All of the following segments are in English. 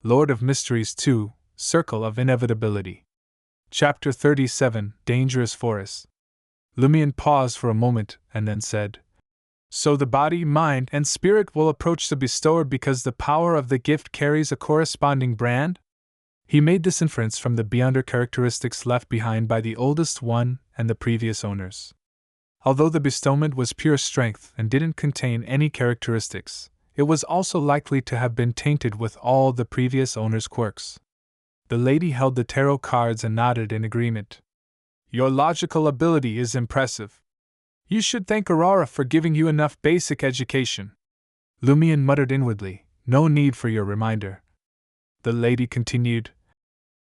Lord of Mysteries 2, Circle of Inevitability. Chapter 37, Dangerous Forest. Lumion paused for a moment and then said, "So the body, mind, and spirit will approach the bestower because the power of the gift carries a corresponding brand?" He made this inference from the beyonder characteristics left behind by the oldest one and the previous owners. Although the bestowment was pure strength and didn't contain any characteristics, it was also likely to have been tainted with all the previous owner's quirks. The lady held the tarot cards and nodded in agreement. "Your logical ability is impressive. You should thank Aurora for giving you enough basic education." Lumion muttered inwardly, "No need for your reminder." The lady continued,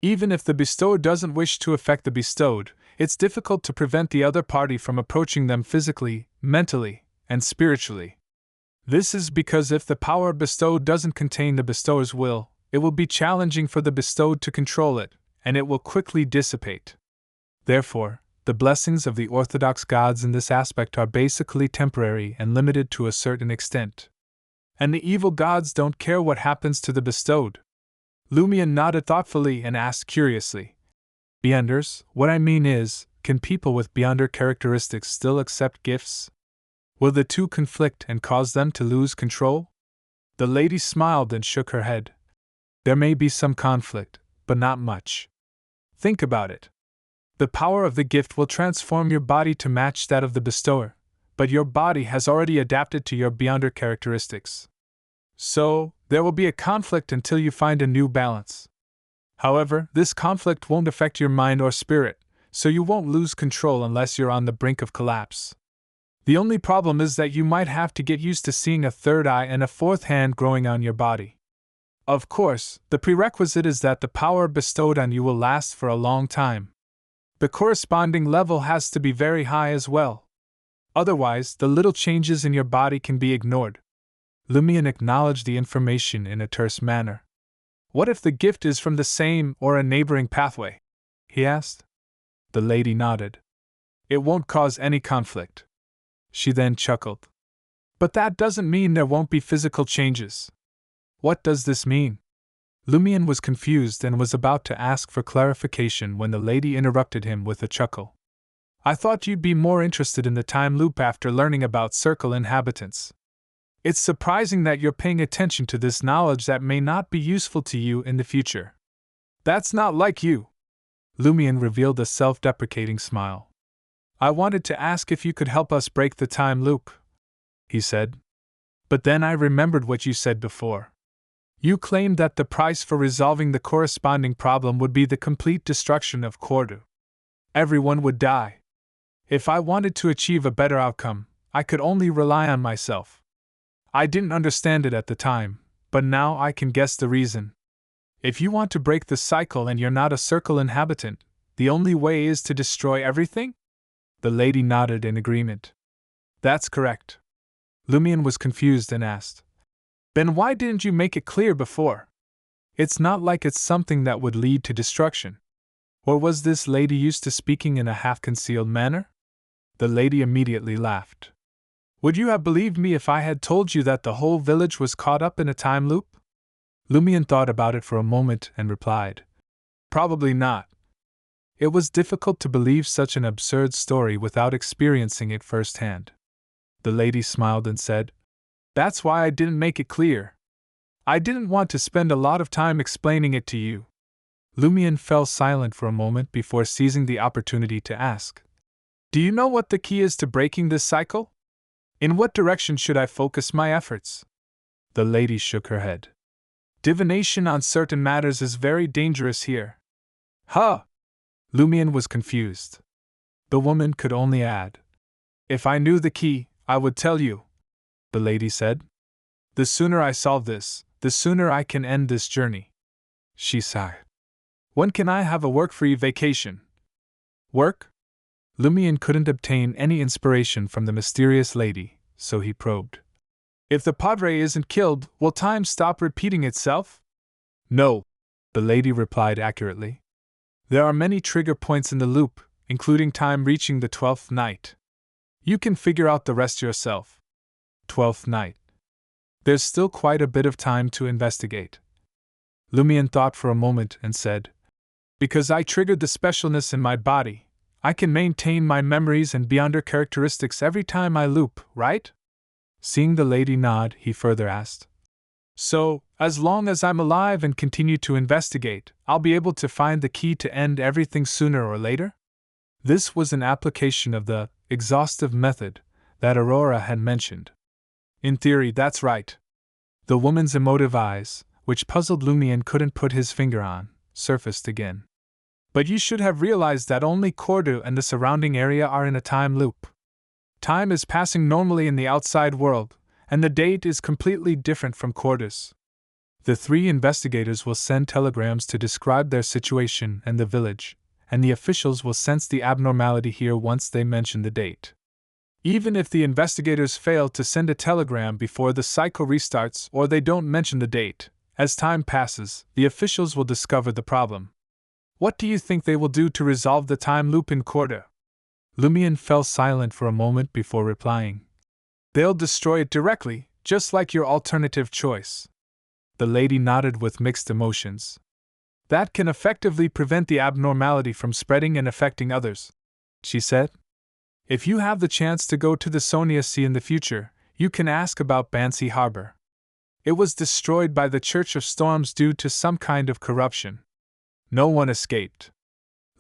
"Even if the bestower doesn't wish to affect the bestowed, it's difficult to prevent the other party from approaching them physically, mentally, and spiritually. This is because if the power bestowed doesn't contain the bestower's will, it will be challenging for the bestowed to control it, and it will quickly dissipate. Therefore, the blessings of the orthodox gods in this aspect are basically temporary and limited to a certain extent. And the evil gods don't care what happens to the bestowed." Lumion nodded thoughtfully and asked curiously, "Beyonders, what I mean is, can people with beyonder characteristics still accept gifts? Will the two conflict and cause them to lose control?" The lady smiled and shook her head. "There may be some conflict, but not much. Think about it. The power of the gift will transform your body to match that of the bestower, but your body has already adapted to your beyonder characteristics. So, there will be a conflict until you find a new balance. However, this conflict won't affect your mind or spirit, so you won't lose control unless you're on the brink of collapse. The only problem is that you might have to get used to seeing a third eye and a fourth hand growing on your body. Of course, the prerequisite is that the power bestowed on you will last for a long time. The corresponding level has to be very high as well. Otherwise, the little changes in your body can be ignored." Lumion acknowledged the information in a terse manner. "What if the gift is from the same or a neighboring pathway?" he asked. The lady nodded. "It won't cause any conflict." She then chuckled. "But that doesn't mean there won't be physical changes." "What does this mean?" Lumion was confused and was about to ask for clarification when the lady interrupted him with a chuckle. "I thought you'd be more interested in the time loop after learning about circle inhabitants. It's surprising that you're paying attention to this knowledge that may not be useful to you in the future." "That's not like you." Lumion revealed a self-deprecating smile. "I wanted to ask if you could help us break the time loop," he said. "But then I remembered what you said before. You claimed that the price for resolving the corresponding problem would be the complete destruction of Cordu. Everyone would die. If I wanted to achieve a better outcome, I could only rely on myself. I didn't understand it at the time, but now I can guess the reason. If you want to break the cycle and you're not a circle inhabitant, the only way is to destroy everything?" The lady nodded in agreement. "That's correct." Lumion was confused and asked, "Then why didn't you make it clear before? It's not like it's something that would lead to destruction." Or was this lady used to speaking in a half-concealed manner? The lady immediately laughed. "Would you have believed me if I had told you that the whole village was caught up in a time loop?" Lumion thought about it for a moment and replied, "Probably not." It was difficult to believe such an absurd story without experiencing it firsthand. The lady smiled and said, "That's why I didn't make it clear. I didn't want to spend a lot of time explaining it to you." Lumion fell silent for a moment before seizing the opportunity to ask, "Do you know what the key is to breaking this cycle? In what direction should I focus my efforts?" The lady shook her head. "Divination on certain matters is very dangerous here." "Huh!" Lumion was confused. The woman could only add, "If I knew the key, I would tell you," the lady said. "The sooner I solve this, the sooner I can end this journey." She sighed. "When can I have a work-free vacation?" "Work?" Lumion couldn't obtain any inspiration from the mysterious lady, so he probed. "If the padre isn't killed, will time stop repeating itself?" "No," the lady replied accurately. "There are many trigger points in the loop, including time reaching the 12th night. You can figure out the rest yourself." 12th night. There's still quite a bit of time to investigate. Lumian thought for a moment and said, Because I triggered the specialness in my body, I can maintain my memories and beyonder characteristics every time I loop, right? Seeing the lady nod, he further asked. So, as long as I'm alive and continue to investigate, I'll be able to find the key to end everything sooner or later? This was an application of the exhaustive method that Aurora had mentioned. In theory, that's right. The woman's emotive eyes, which puzzled Lumian couldn't put his finger on, surfaced again. But you should have realized that only Cordu and the surrounding area are in a time loop. Time is passing normally in the outside world, and the date is completely different from Cordus. The three investigators will send telegrams to describe their situation and the village, and the officials will sense the abnormality here once they mention the date. Even if the investigators fail to send a telegram before the cycle restarts or they don't mention the date, as time passes, the officials will discover the problem. What do you think they will do to resolve the time loop in Corda? Lumian fell silent for a moment before replying. They'll destroy it directly, just like your alternative choice. The lady nodded with mixed emotions. That can effectively prevent the abnormality from spreading and affecting others, she said. If you have the chance to go to the Sonia Sea in the future, you can ask about Bansi Harbor. It was destroyed by the Church of Storms due to some kind of corruption. No one escaped.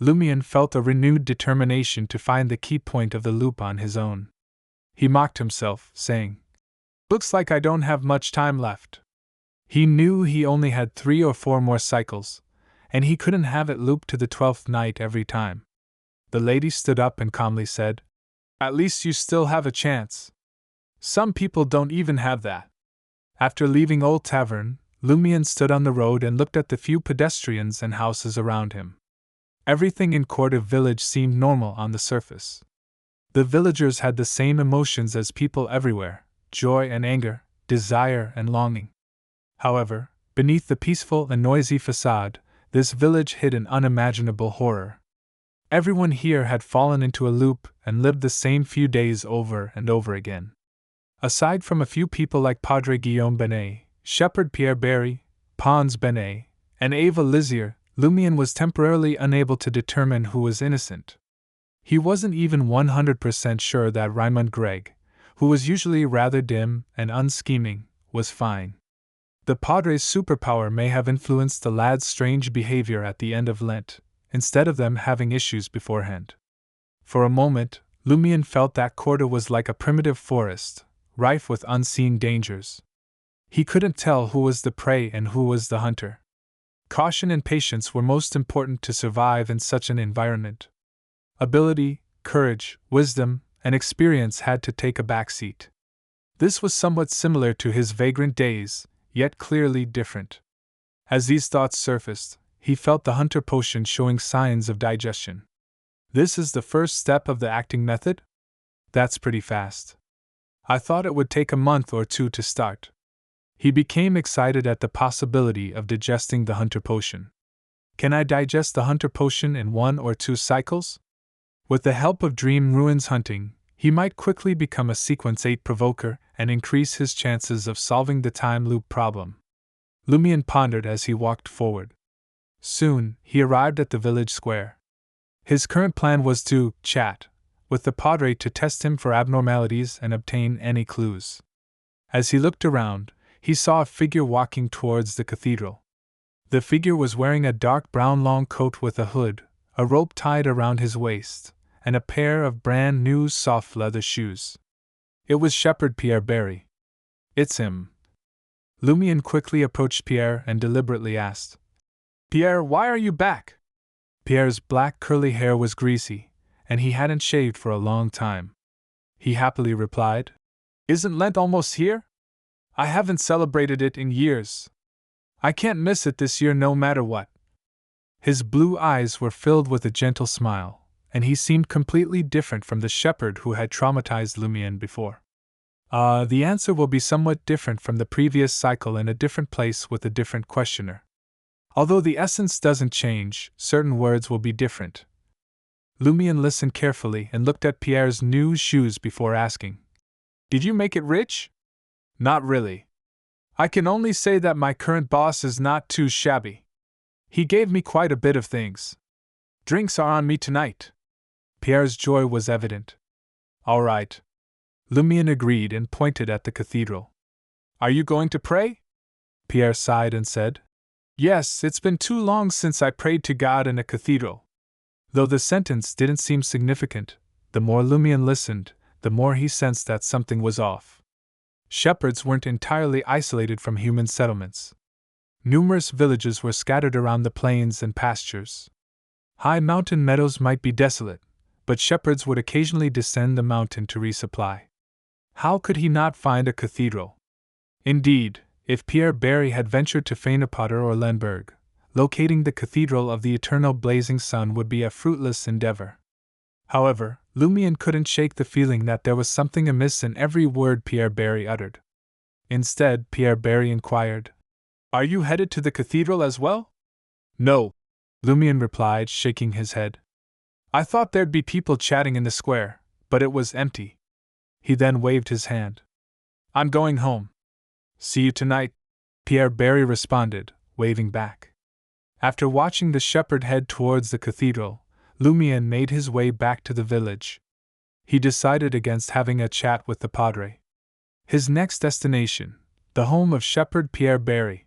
Lumian felt a renewed determination to find the key point of the loop on his own. He mocked himself, saying, Looks like I don't have much time left. He knew he only had 3 or 4 more cycles, and he couldn't have it loop to the 12th night every time. The lady stood up and calmly said, At least you still have a chance. Some people don't even have that. After leaving Old Tavern, Lumian stood on the road and looked at the few pedestrians and houses around him. Everything in Corda village seemed normal on the surface. The villagers had the same emotions as people everywhere, joy and anger, desire and longing. However, beneath the peaceful and noisy facade, this village hid an unimaginable horror. Everyone here had fallen into a loop and lived the same few days over and over again. Aside from a few people like Padre Guillaume Benet, Shepherd Pierre Berry, Pons Benet, and Ava Lizier, Lumian was temporarily unable to determine who was innocent. He wasn't even 100% sure that Raymond Gregg, who was usually rather dim and unscheming, was fine. The Padre's superpower may have influenced the lad's strange behavior at the end of Lent, instead of them having issues beforehand. For a moment, Lumian felt that Corda was like a primitive forest, rife with unseen dangers. He couldn't tell who was the prey and who was the hunter. Caution and patience were most important to survive in such an environment. Ability, courage, wisdom, and experience had to take a backseat. This was somewhat similar to his vagrant days, yet clearly different. As these thoughts surfaced, he felt the hunter potion showing signs of digestion. This is the first step of the acting method? That's pretty fast. I thought it would take a month or 2 to start. He became excited at the possibility of digesting the hunter potion. Can I digest the hunter potion in 1 or 2 cycles? With the help of Dream Ruins hunting, he might quickly become a Sequence 8 provoker and increase his chances of solving the time loop problem. Lumian pondered as he walked forward. Soon, he arrived at the village square. His current plan was to chat with the Padre to test him for abnormalities and obtain any clues. As he looked around, he saw a figure walking towards the cathedral. The figure was wearing a dark brown long coat with a hood, a rope tied around his waist, and a pair of brand new soft leather shoes. It was Shepherd Pierre Berry. It's him. Lumian quickly approached Pierre and deliberately asked, Pierre, why are you back? Pierre's black curly hair was greasy, and he hadn't shaved for a long time. He happily replied, Isn't Lent almost here? I haven't celebrated it in years. I can't miss it this year no matter what. His blue eyes were filled with a gentle smile, and he seemed completely different from the shepherd who had traumatized Lumian before. The answer will be somewhat different from the previous cycle in a different place with a different questioner. Although the essence doesn't change, certain words will be different. Lumian listened carefully and looked at Pierre's new shoes before asking, Did you make it rich? Not really. I can only say that my current boss is not too shabby. He gave me quite a bit of things. Drinks are on me tonight. Pierre's joy was evident. All right. Lumian agreed and pointed at the cathedral. Are you going to pray? Pierre sighed and said, Yes, it's been too long since I prayed to God in a cathedral. Though the sentence didn't seem significant, the more Lumian listened, the more he sensed that something was off. Shepherds weren't entirely isolated from human settlements. Numerous villages were scattered around the plains and pastures. High mountain meadows might be desolate, but shepherds would occasionally descend the mountain to resupply. How could he not find a cathedral? Indeed, if Pierre Berry had ventured to Feyenopotter or Lemberg, locating the Cathedral of the Eternal Blazing Sun would be a fruitless endeavor. However, Lumian couldn't shake the feeling that there was something amiss in every word Pierre Berry uttered. Instead, Pierre Berry inquired, Are you headed to the cathedral as well? No, Lumian replied, shaking his head. I thought there'd be people chatting in the square, but it was empty. He then waved his hand. I'm going home. See you tonight, Pierre Berry responded, waving back. After watching the shepherd head towards the cathedral, Lumian made his way back to the village. He decided against having a chat with the padre. His next destination, the home of shepherd Pierre Berry,